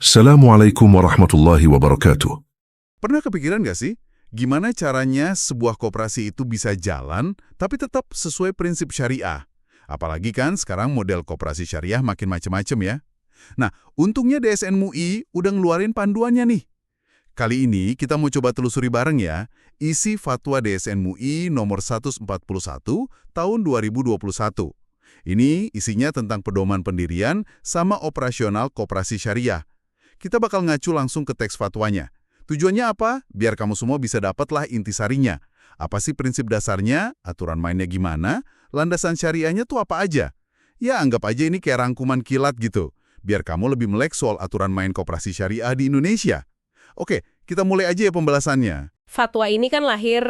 Assalamualaikum warahmatullahi wabarakatuh. Pernah kepikiran nggak sih, gimana caranya sebuah koperasi itu bisa jalan, tapi tetap sesuai prinsip syariah? Apalagi kan sekarang model koperasi syariah makin macem-macem ya. Nah, untungnya DSN MUI udah ngeluarin panduannya nih. Kali ini kita mau coba telusuri bareng ya, isi Fatwa DSN MUI nomor 141 tahun 2021. Ini isinya tentang pedoman pendirian sama operasional koperasi syariah. Kita bakal ngacu langsung ke teks fatwanya. Tujuannya apa? Biar kamu semua bisa dapatlah intisarinya. Apa sih prinsip dasarnya? Aturan mainnya gimana? Landasan syariahnya tuh apa aja? Ya, anggap aja ini kayak rangkuman kilat gitu. Biar kamu lebih melek soal aturan main koperasi syariah di Indonesia. Oke, kita mulai aja ya pembahasannya. Fatwa ini kan lahir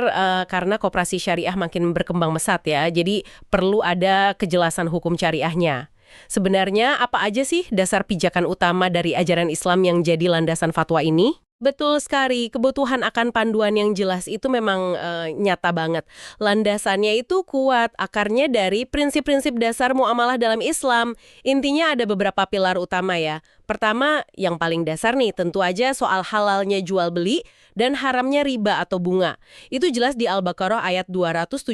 karena koperasi syariah makin berkembang pesat ya, jadi perlu ada kejelasan hukum syariahnya. Sebenarnya apa aja sih dasar pijakan utama dari ajaran Islam yang jadi landasan fatwa ini? Betul sekali, kebutuhan akan panduan yang jelas itu memang nyata banget. Landasannya itu kuat, akarnya dari prinsip-prinsip dasar muamalah dalam Islam. Intinya ada beberapa pilar utama ya. Pertama, yang paling dasar nih, tentu aja soal halalnya jual beli dan haramnya riba atau bunga. Itu jelas di Al-Baqarah ayat 275.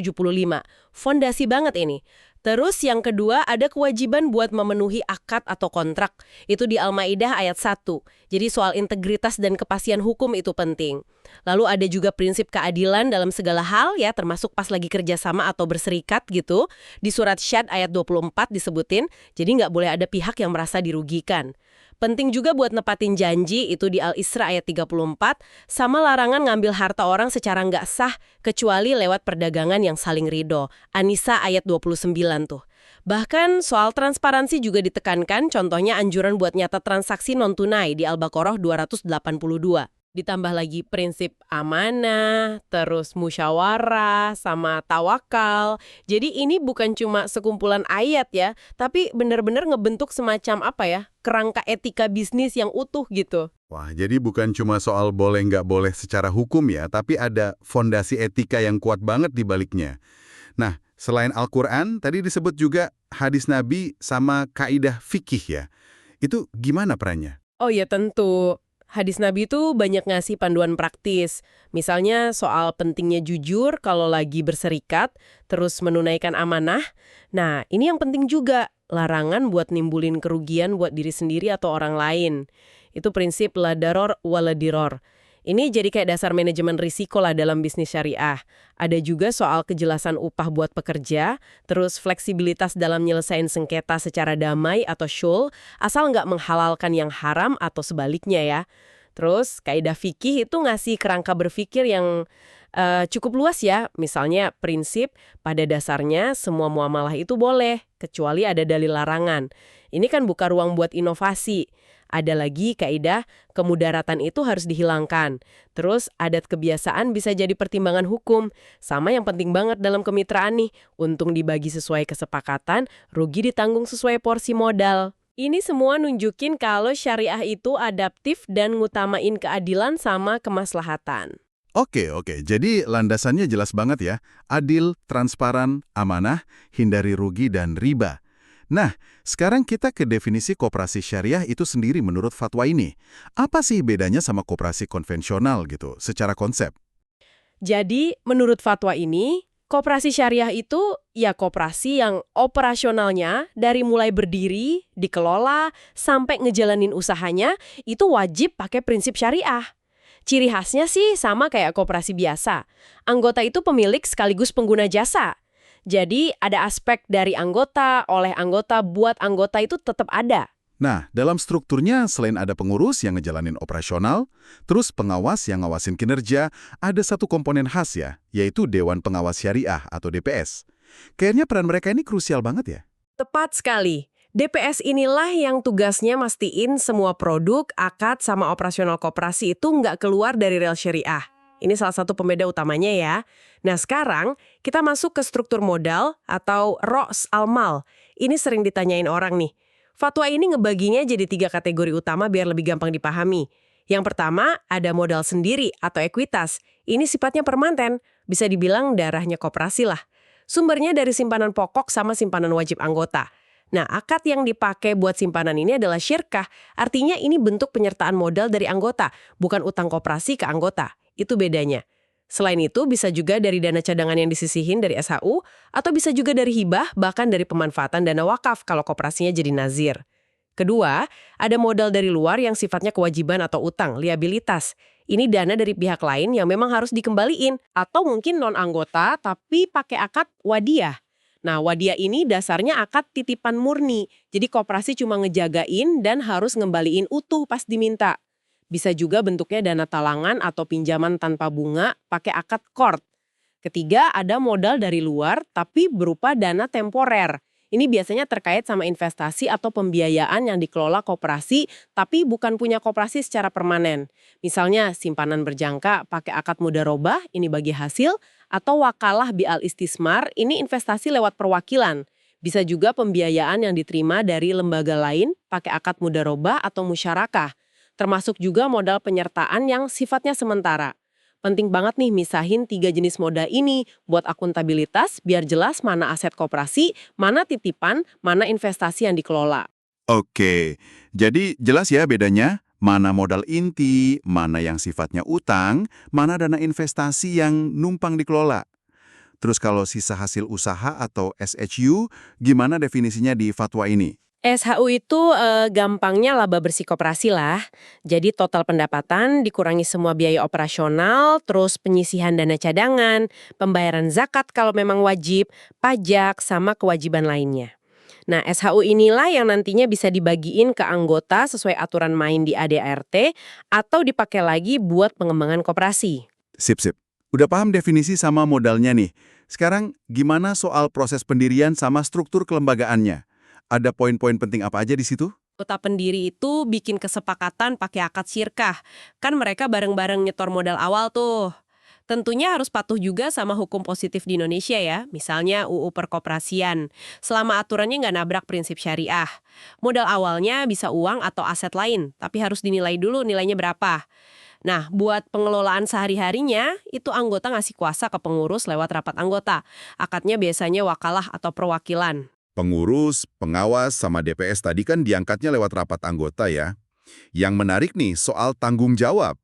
Fondasi banget ini. Terus yang kedua ada kewajiban buat memenuhi akad atau kontrak. Itu di Al-Maidah ayat 1. Jadi soal integritas dan kepastian hukum itu penting. Lalu ada juga prinsip keadilan dalam segala hal ya, termasuk pas lagi kerjasama atau berserikat gitu. Di surat Syad ayat 24 disebutin, jadi nggak boleh ada pihak yang merasa dirugikan. Penting juga buat nepatin janji, itu di Al-Isra ayat 34, sama larangan ngambil harta orang secara nggak sah, kecuali lewat perdagangan yang saling ridho. An-Nisa ayat 29 tuh. Bahkan soal transparansi juga ditekankan, contohnya anjuran buat nyata transaksi non-tunai di Al-Baqarah 282. Ditambah lagi prinsip amanah, terus musyawarah, sama tawakal. Jadi ini bukan cuma sekumpulan ayat ya, tapi benar-benar ngebentuk semacam apa ya, kerangka etika bisnis yang utuh gitu. Wah, jadi bukan cuma soal boleh nggak boleh secara hukum ya, tapi ada fondasi etika yang kuat banget di baliknya. Nah, selain Al-Quran, tadi disebut juga hadis Nabi sama kaidah fikih ya. Itu gimana perannya? Oh ya tentu. Hadis Nabi itu banyak ngasih panduan praktis. Misalnya soal pentingnya jujur kalau lagi berserikat, terus menunaikan amanah. Nah, ini yang penting juga. Larangan buat nimbulin kerugian buat diri sendiri atau orang lain. Itu prinsip la daror wa la diror. Ini jadi kayak dasar manajemen risiko lah dalam bisnis syariah. Ada juga soal kejelasan upah buat pekerja, terus fleksibilitas dalam nyelesain sengketa secara damai atau syul, asal nggak menghalalkan yang haram atau sebaliknya ya. Terus kaidah fikih itu ngasih kerangka berpikir yang cukup luas ya. Misalnya prinsip pada dasarnya semua muamalah itu boleh, kecuali ada dalil larangan. Ini kan buka ruang buat inovasi. Ada lagi kaidah kemudaratan itu harus dihilangkan. Terus adat kebiasaan bisa jadi pertimbangan hukum. Sama yang penting banget dalam kemitraan nih, untung dibagi sesuai kesepakatan, rugi ditanggung sesuai porsi modal. Ini semua nunjukin kalau syariah itu adaptif dan ngutamain keadilan sama kemaslahatan. Oke. Jadi landasannya jelas banget ya. Adil, transparan, amanah, hindari rugi, dan riba. Nah, sekarang kita ke definisi koperasi syariah itu sendiri menurut fatwa ini. Apa sih bedanya sama koperasi konvensional gitu, secara konsep? Jadi, menurut fatwa ini, koperasi syariah itu ya koperasi yang operasionalnya dari mulai berdiri, dikelola, sampai ngejalanin usahanya, itu wajib pakai prinsip syariah. Ciri khasnya sih sama kayak koperasi biasa. Anggota itu pemilik sekaligus pengguna jasa. Jadi ada aspek dari anggota, oleh anggota, buat anggota itu tetap ada. Nah, dalam strukturnya selain ada pengurus yang ngejalanin operasional, terus pengawas yang ngawasin kinerja, ada satu komponen khas ya, yaitu Dewan Pengawas Syariah atau DPS. Kayaknya peran mereka ini krusial banget ya. Tepat sekali. DPS inilah yang tugasnya mastiin semua produk, akad, sama operasional koperasi itu nggak keluar dari rel syariah. Ini salah satu pembeda utamanya ya. Nah sekarang kita masuk ke struktur modal atau Ra's al-Mal. Ini sering ditanyain orang nih. Fatwa ini ngebaginya jadi 3 kategori utama biar lebih gampang dipahami. Yang pertama ada modal sendiri atau ekuitas. Ini sifatnya permanen, bisa dibilang darahnya koperasi lah. Sumbernya dari simpanan pokok sama simpanan wajib anggota. Nah, akad yang dipakai buat simpanan ini adalah syirkah. Artinya ini bentuk penyertaan modal dari anggota, bukan utang koperasi ke anggota. Itu bedanya. Selain itu, bisa juga dari dana cadangan yang disisihin dari SHU, atau bisa juga dari hibah, bahkan dari pemanfaatan dana wakaf kalau koperasinya jadi nazir. Kedua, ada modal dari luar yang sifatnya kewajiban atau utang, liabilitas. Ini dana dari pihak lain yang memang harus dikembaliin, atau mungkin non-anggota tapi pakai akad wadiah. Nah, wadiah ini dasarnya akad titipan murni, jadi koperasi cuma ngejagain dan harus ngembaliin utuh pas diminta. Bisa juga bentuknya dana talangan atau pinjaman tanpa bunga pakai akad qard. Ketiga, ada modal dari luar tapi berupa dana temporer. Ini biasanya terkait sama investasi atau pembiayaan yang dikelola koperasi tapi bukan punya koperasi secara permanen. Misalnya simpanan berjangka pakai akad mudharabah, ini bagi hasil, atau wakalah bi'al istismar, ini investasi lewat perwakilan. Bisa juga pembiayaan yang diterima dari lembaga lain pakai akad mudharabah atau musyarakah. Termasuk juga modal penyertaan yang sifatnya sementara. Penting banget nih misahin 3 jenis modal ini buat akuntabilitas biar jelas mana aset koperasi, mana titipan, mana investasi yang dikelola. Oke, jadi jelas ya bedanya? Mana modal inti, mana yang sifatnya utang, mana dana investasi yang numpang dikelola. Terus kalau sisa hasil usaha atau SHU, gimana definisinya di fatwa ini? SHU itu gampangnya laba bersih koperasi lah. Jadi total pendapatan dikurangi semua biaya operasional, terus penyisihan dana cadangan, pembayaran zakat kalau memang wajib, pajak, sama kewajiban lainnya. Nah, SHU inilah yang nantinya bisa dibagiin ke anggota sesuai aturan main di ADART atau dipakai lagi buat pengembangan koperasi. Sip. Udah paham definisi sama modalnya nih. Sekarang gimana soal proses pendirian sama struktur kelembagaannya? Ada poin-poin penting apa aja di situ? Kota pendiri itu bikin kesepakatan pakai akad syirkah. Kan mereka bareng-bareng nyetor modal awal tuh. Tentunya harus patuh juga sama hukum positif di Indonesia ya, misalnya UU Perkoperasian. Selama aturannya nggak nabrak prinsip syariah. Modal awalnya bisa uang atau aset lain, tapi harus dinilai dulu nilainya berapa. Nah, buat pengelolaan sehari-harinya, itu anggota ngasih kuasa ke pengurus lewat rapat anggota. Akadnya biasanya wakalah atau perwakilan. Pengurus, pengawas, sama DPS tadi kan diangkatnya lewat rapat anggota ya. Yang menarik nih soal tanggung jawab.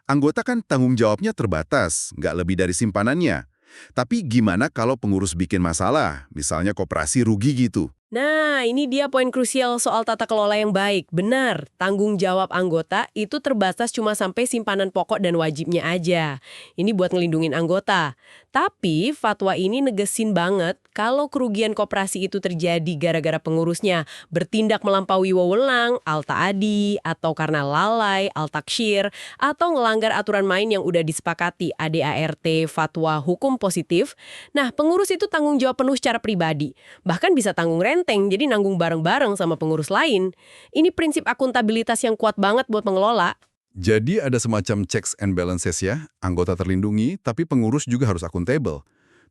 Anggota kan tanggung jawabnya terbatas, nggak lebih dari simpanannya. Tapi gimana kalau pengurus bikin masalah, misalnya koperasi rugi gitu? Nah, ini dia poin krusial soal tata kelola yang baik. Benar, tanggung jawab anggota itu terbatas cuma sampai simpanan pokok dan wajibnya aja. Ini buat ngelindungin anggota. Tapi fatwa ini negesin banget kalau kerugian koperasi itu terjadi gara-gara pengurusnya bertindak melampaui wewenang, al-ta'adi, atau karena lalai, al-taksyir, atau ngelanggar aturan main yang udah disepakati ADART, fatwa hukum positif. Nah, pengurus itu tanggung jawab penuh secara pribadi. Bahkan bisa tanggung renteng, jadi nanggung bareng-bareng sama pengurus lain. Ini prinsip akuntabilitas yang kuat banget buat pengelola. Jadi ada semacam checks and balances ya, anggota terlindungi, tapi pengurus juga harus akuntabel.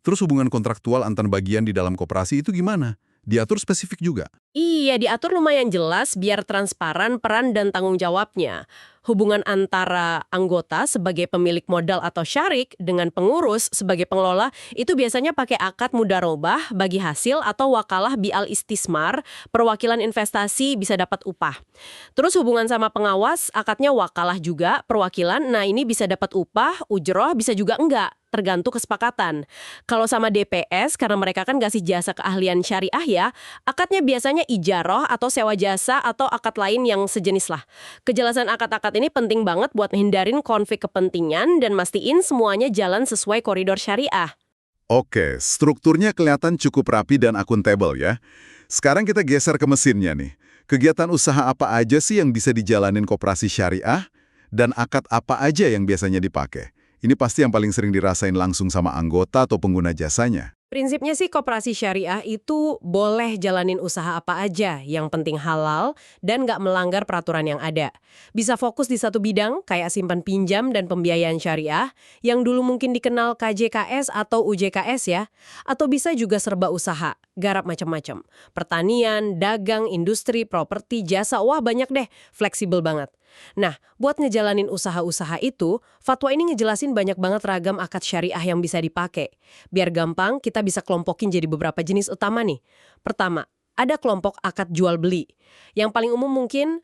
Terus hubungan kontraktual antar bagian di dalam koperasi itu gimana? Diatur spesifik juga? Iya, diatur lumayan jelas biar transparan peran dan tanggung jawabnya. Hubungan antara anggota sebagai pemilik modal atau syarik dengan pengurus sebagai pengelola itu biasanya pakai akad mudharabah bagi hasil atau wakalah bi'al istismar, perwakilan investasi bisa dapat upah. Terus hubungan sama pengawas, akadnya wakalah juga, perwakilan, nah ini bisa dapat upah, ujroh, bisa juga enggak. Tergantung kesepakatan. Kalau sama DPS, karena mereka kan ngasih jasa keahlian syariah ya, akadnya biasanya ijaroh atau sewa jasa atau akad lain yang sejenis lah. Kejelasan akad-akad ini penting banget buat hindarin konflik kepentingan dan mastiin semuanya jalan sesuai koridor syariah. Oke, strukturnya kelihatan cukup rapi dan akuntabel ya. Sekarang kita geser ke mesinnya nih. Kegiatan usaha apa aja sih yang bisa dijalanin koperasi syariah? Dan akad apa aja yang biasanya dipakai? Ini pasti yang paling sering dirasain langsung sama anggota atau pengguna jasanya. Prinsipnya sih koperasi syariah itu boleh jalanin usaha apa aja, yang penting halal dan nggak melanggar peraturan yang ada. Bisa fokus di satu bidang, kayak simpan pinjam dan pembiayaan syariah, yang dulu mungkin dikenal KJKS atau UJKS ya. Atau bisa juga serba usaha, garap macam-macam. Pertanian, dagang, industri, properti, jasa, wah banyak deh, fleksibel banget. Nah, buat ngejalanin usaha-usaha itu, fatwa ini ngejelasin banyak banget ragam akad syariah yang bisa dipakai. Biar gampang, kita bisa kelompokin jadi beberapa jenis utama nih. Pertama, ada kelompok akad jual beli. Yang paling umum mungkin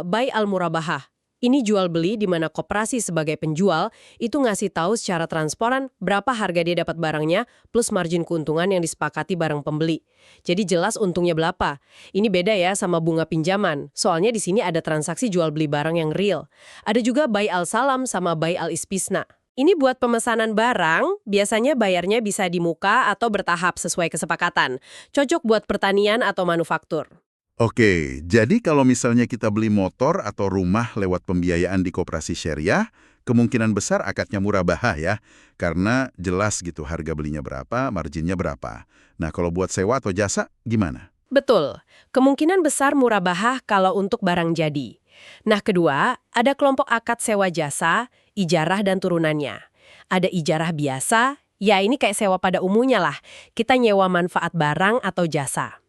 buy al-murabahah. Ini jual beli di mana koperasi sebagai penjual itu ngasih tahu secara transparan berapa harga dia dapat barangnya plus margin keuntungan yang disepakati bareng pembeli. Jadi jelas untungnya berapa. Ini beda ya sama bunga pinjaman. Soalnya di sini ada transaksi jual beli barang yang real. Ada juga buy al-salam sama buy al-istisna. Ini buat pemesanan barang, biasanya bayarnya bisa di muka atau bertahap sesuai kesepakatan. Cocok buat pertanian atau manufaktur. Oke, jadi kalau misalnya kita beli motor atau rumah lewat pembiayaan di koperasi syariah, kemungkinan besar akadnya murabahah ya, karena jelas gitu harga belinya berapa, marginnya berapa. Nah, kalau buat sewa atau jasa, gimana? Betul, kemungkinan besar murabahah kalau untuk barang jadi. Nah kedua, ada kelompok akad sewa jasa, ijarah dan turunannya. Ada ijarah biasa, ya ini kayak sewa pada umumnya lah, kita nyewa manfaat barang atau jasa.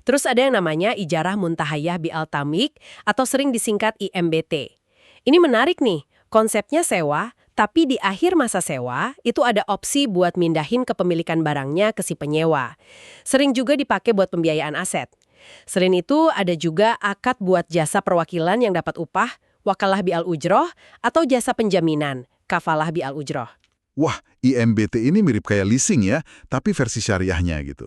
Terus ada yang namanya ijarah muntahayah bi'al tamlik atau sering disingkat IMBT. Ini menarik nih, konsepnya sewa, tapi di akhir masa sewa itu ada opsi buat mindahin kepemilikan barangnya ke si penyewa. Sering juga dipakai buat pembiayaan aset. Selain itu ada juga akad buat jasa perwakilan yang dapat upah, wakalah bi'al ujroh, atau jasa penjaminan, kafalah bi'al ujroh. Wah, IMBT ini mirip kayak leasing ya, tapi versi syariahnya gitu.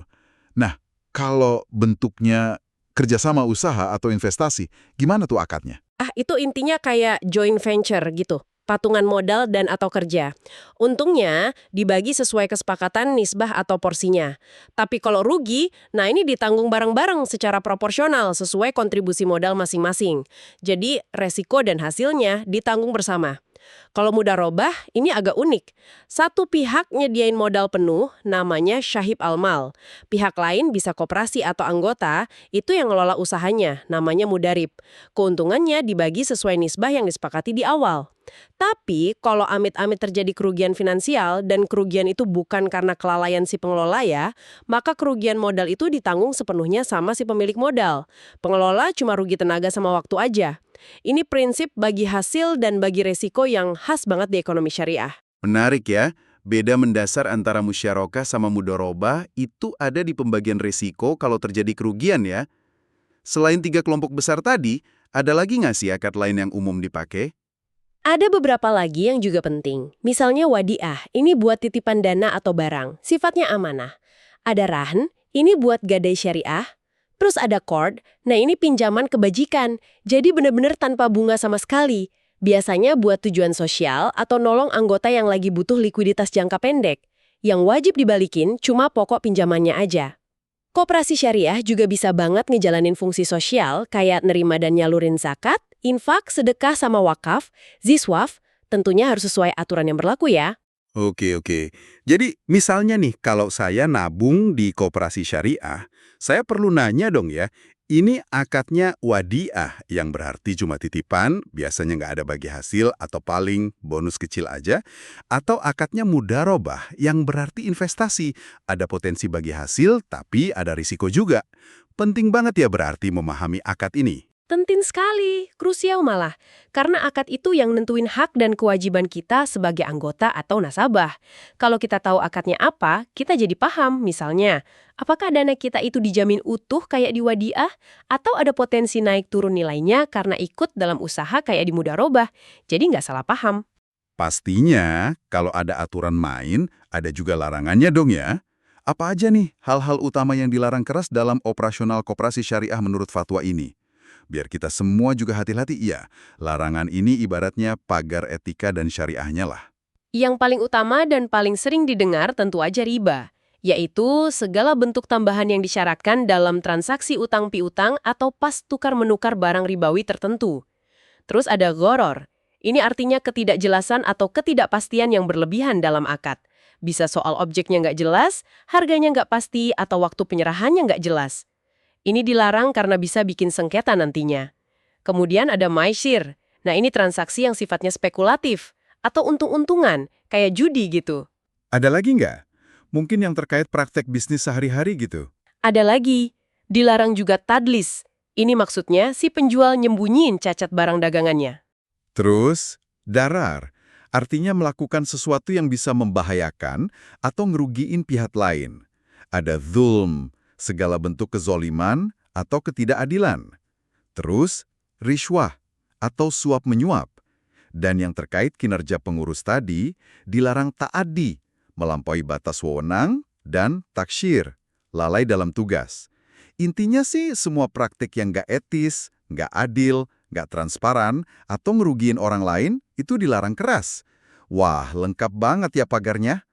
Nah, kalau bentuknya kerjasama usaha atau investasi, gimana tuh akadnya? Itu intinya kayak joint venture gitu. Patungan modal dan atau kerja. Untungnya dibagi sesuai kesepakatan nisbah atau porsinya. Tapi kalau rugi, nah ini ditanggung bareng-bareng secara proporsional sesuai kontribusi modal masing-masing. Jadi resiko dan hasilnya ditanggung bersama. Kalau mudharobah, ini agak unik. Satu pihak nyediain modal penuh, namanya syahib al-mal. Pihak lain bisa koperasi atau anggota, itu yang ngelola usahanya, namanya mudarib. Keuntungannya dibagi sesuai nisbah yang disepakati di awal. Tapi, kalau amit-amit terjadi kerugian finansial dan kerugian itu bukan karena kelalaian si pengelola ya, maka kerugian modal itu ditanggung sepenuhnya sama si pemilik modal. Pengelola cuma rugi tenaga sama waktu aja. Ini prinsip bagi hasil dan bagi resiko yang khas banget di ekonomi syariah. Menarik ya, beda mendasar antara musyarakah sama mudharabah itu ada di pembagian resiko kalau terjadi kerugian ya. Selain 3 kelompok besar tadi, ada lagi nggak sih akad lain yang umum dipakai? Ada beberapa lagi yang juga penting. Misalnya wadiah, ini buat titipan dana atau barang, sifatnya amanah. Ada rahn, ini buat gadai syariah. Terus ada qard, nah ini pinjaman kebajikan, jadi benar-benar tanpa bunga sama sekali. Biasanya buat tujuan sosial atau nolong anggota yang lagi butuh likuiditas jangka pendek. Yang wajib dibalikin cuma pokok pinjamannya aja. Koperasi syariah juga bisa banget ngejalanin fungsi sosial kayak nerima dan nyalurin zakat, infak, sedekah sama wakaf, ziswaf, tentunya harus sesuai aturan yang berlaku ya. Oke. Jadi misalnya nih, kalau saya nabung di koperasi syariah, saya perlu nanya dong ya, ini akadnya wadiah yang berarti cuma titipan, biasanya nggak ada bagi hasil atau paling bonus kecil aja, atau akadnya mudharabah yang berarti investasi, ada potensi bagi hasil tapi ada risiko juga. Penting banget ya berarti memahami akad ini. Penting sekali, krusial malah. Karena akad itu yang nentuin hak dan kewajiban kita sebagai anggota atau nasabah. Kalau kita tahu akadnya apa, kita jadi paham. Misalnya, apakah dana kita itu dijamin utuh kayak di wadiah? Atau ada potensi naik turun nilainya karena ikut dalam usaha kayak di mudharabah? Jadi nggak salah paham. Pastinya, kalau ada aturan main, ada juga larangannya dong ya. Apa aja nih hal-hal utama yang dilarang keras dalam operasional koperasi syariah menurut fatwa ini? Biar kita semua juga hati-hati, iya, larangan ini ibaratnya pagar etika dan syariahnya lah. Yang paling utama dan paling sering didengar tentu aja riba, yaitu segala bentuk tambahan yang disyaratkan dalam transaksi utang piutang atau pas tukar-menukar barang ribawi tertentu. Terus ada gharar. Ini artinya ketidakjelasan atau ketidakpastian yang berlebihan dalam akad. Bisa soal objeknya nggak jelas, harganya nggak pasti, atau waktu penyerahannya nggak jelas. Ini dilarang karena bisa bikin sengketa nantinya. Kemudian ada maisir. Nah ini transaksi yang sifatnya spekulatif atau untung-untungan, kayak judi gitu. Ada lagi nggak? Mungkin yang terkait praktek bisnis sehari-hari gitu. Ada lagi, dilarang juga tadlis. Ini maksudnya si penjual nyembunyiin cacat barang dagangannya. Terus, darar. Artinya melakukan sesuatu yang bisa membahayakan atau ngerugiin pihak lain. Ada zulm, segala bentuk kezoliman atau ketidakadilan. Terus, rishwah atau suap-menyuap. Dan yang terkait kinerja pengurus tadi, dilarang ta'addi, melampaui batas wewenang, dan taksyir, lalai dalam tugas. Intinya sih semua praktik yang nggak etis, nggak adil, nggak transparan, atau ngerugiin orang lain, itu dilarang keras. Wah, lengkap banget ya pagarnya.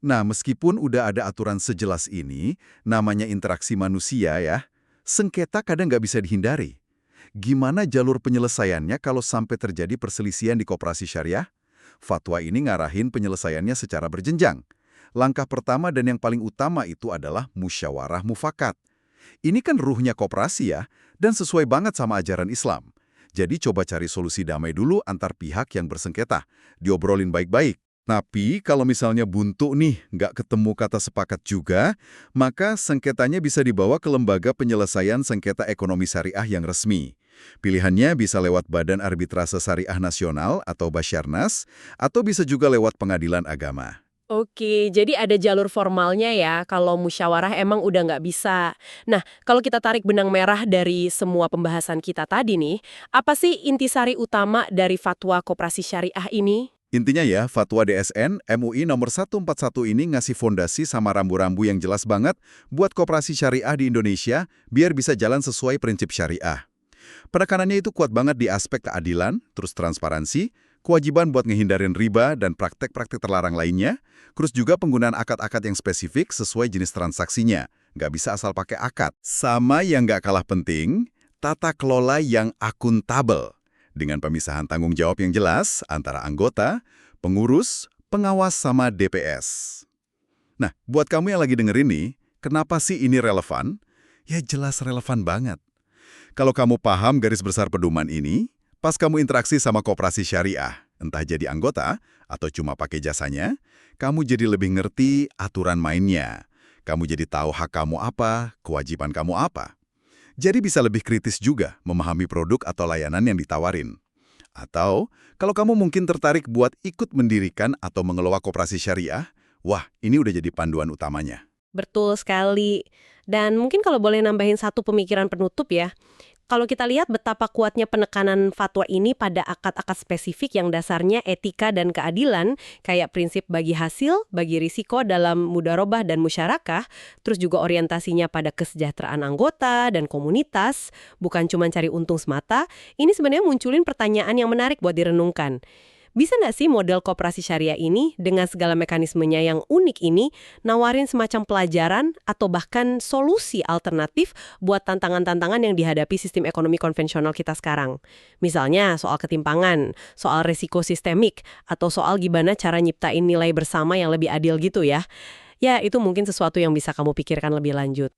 Nah, meskipun udah ada aturan sejelas ini, namanya interaksi manusia ya, sengketa kadang nggak bisa dihindari. Gimana jalur penyelesaiannya kalau sampai terjadi perselisihan di koperasi syariah? Fatwa ini ngarahin penyelesaiannya secara berjenjang. Langkah pertama dan yang paling utama itu adalah musyawarah mufakat. Ini kan ruhnya koperasi ya, dan sesuai banget sama ajaran Islam. Jadi coba cari solusi damai dulu antar pihak yang bersengketa. Diobrolin baik-baik. Tapi kalau misalnya buntu nih, nggak ketemu kata sepakat juga, maka sengketanya bisa dibawa ke lembaga penyelesaian sengketa ekonomi syariah yang resmi. Pilihannya bisa lewat Badan Arbitrase Syariah Nasional atau Basyarnas, atau bisa juga lewat pengadilan agama. Oke, jadi ada jalur formalnya ya kalau musyawarah emang udah nggak bisa. Nah, kalau kita tarik benang merah dari semua pembahasan kita tadi nih, apa sih intisari utama dari fatwa koperasi syariah ini? Intinya ya, Fatwa DSN MUI nomor 141 ini ngasih fondasi sama rambu-rambu yang jelas banget buat koperasi syariah di Indonesia biar bisa jalan sesuai prinsip syariah. Penekanannya itu kuat banget di aspek keadilan, terus transparansi, kewajiban buat ngehindarin riba dan praktek-praktek terlarang lainnya, terus juga penggunaan akad-akad yang spesifik sesuai jenis transaksinya. Nggak bisa asal pakai akad. Sama yang nggak kalah penting, tata kelola yang akuntabel. Dengan pemisahan tanggung jawab yang jelas antara anggota, pengurus, pengawas, sama DPS. Nah, buat kamu yang lagi dengerin nih, kenapa sih ini relevan? Ya jelas relevan banget. Kalau kamu paham garis besar pedoman ini, pas kamu interaksi sama koperasi syariah, entah jadi anggota atau cuma pakai jasanya, kamu jadi lebih ngerti aturan mainnya. Kamu jadi tahu hak kamu apa, kewajiban kamu apa. Jadi bisa lebih kritis juga memahami produk atau layanan yang ditawarin. Atau, kalau kamu mungkin tertarik buat ikut mendirikan atau mengelola koperasi syariah, wah, ini udah jadi panduan utamanya. Betul sekali. Dan mungkin kalau boleh nambahin satu pemikiran penutup ya, kalau kita lihat betapa kuatnya penekanan fatwa ini pada akad-akad spesifik yang dasarnya etika dan keadilan, kayak prinsip bagi hasil, bagi risiko dalam mudharabah dan musyarakah, terus juga orientasinya pada kesejahteraan anggota dan komunitas, bukan cuma cari untung semata, ini sebenarnya munculin pertanyaan yang menarik buat direnungkan. Bisa nggak sih model koperasi syariah ini dengan segala mekanismenya yang unik ini nawarin semacam pelajaran atau bahkan solusi alternatif buat tantangan-tantangan yang dihadapi sistem ekonomi konvensional kita sekarang? Misalnya soal ketimpangan, soal resiko sistemik, atau soal gimana cara nyiptain nilai bersama yang lebih adil gitu ya. Ya, itu mungkin sesuatu yang bisa kamu pikirkan lebih lanjut.